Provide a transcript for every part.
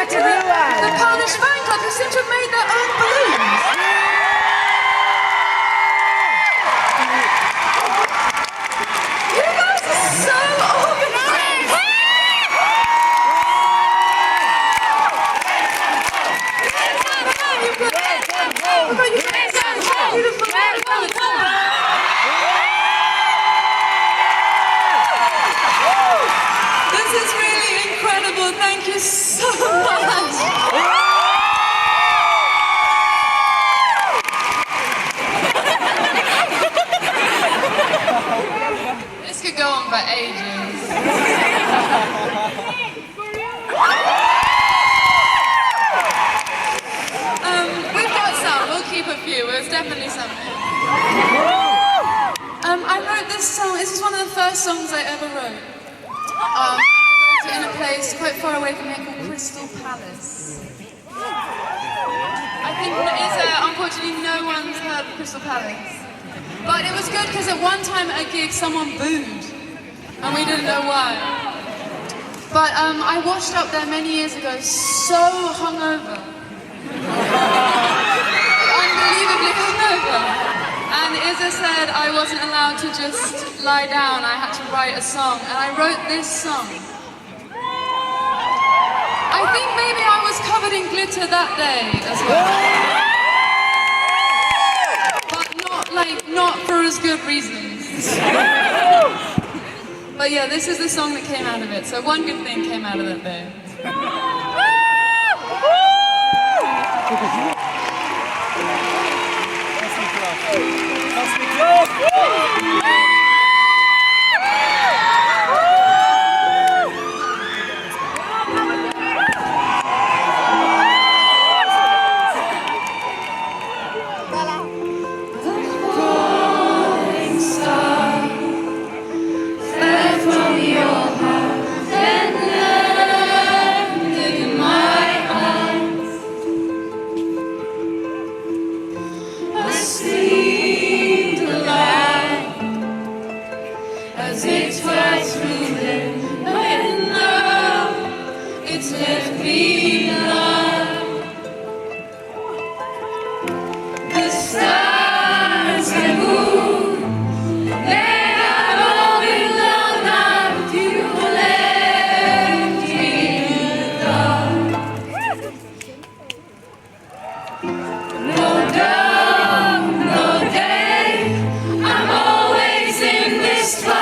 the Polish fan club who seem to have made their own balloons. You guys are so organized. This is really incredible. Thank you so much. This could go on for ages. We've got some. We'll keep a few. There's definitely something. I wrote this song. This is one of the first songs I ever wrote. I wrote it in a place quite far away from here called Crystal Palace. I think unfortunately no one's heard of Crystal Palace. But it was good because at one time at a gig someone booed and we didn't know why. But I washed up there many years ago so hungover. Unbelievably hungover. And Izza said I wasn't allowed to just lie down, I had to write a song. And I wrote this song. I think maybe I was covered in glitter that day as well. But not for as good reasons. But yeah, this is the song that came out of it. So one good thing came out of that day. As it flies through them, and now it's left me alone. The stars and moon, they have all been blown out. You left me in the dark. No dawn, no day, I'm always in this fight.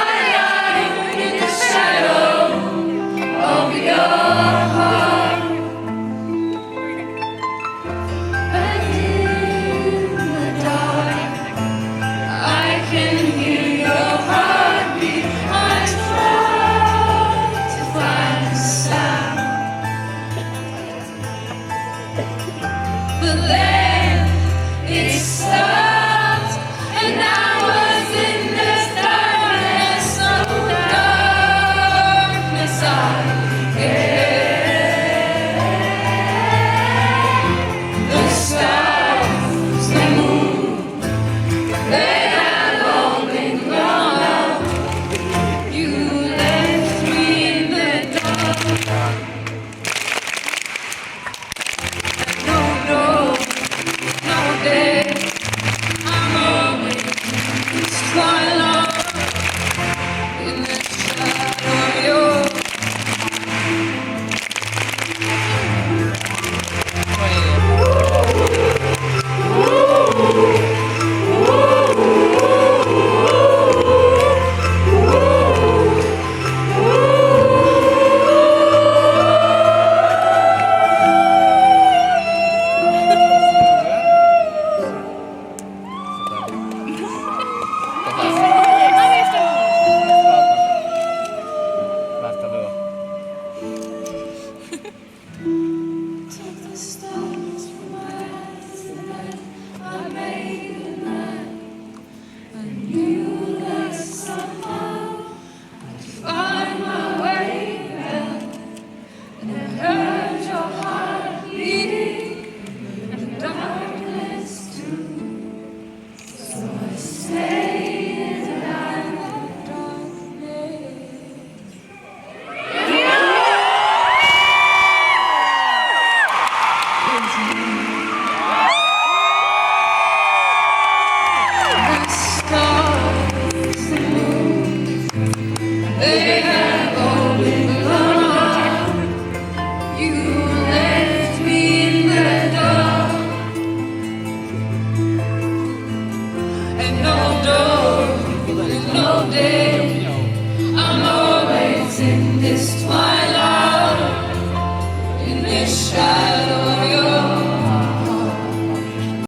day. I'm always in this twilight, in this shadow.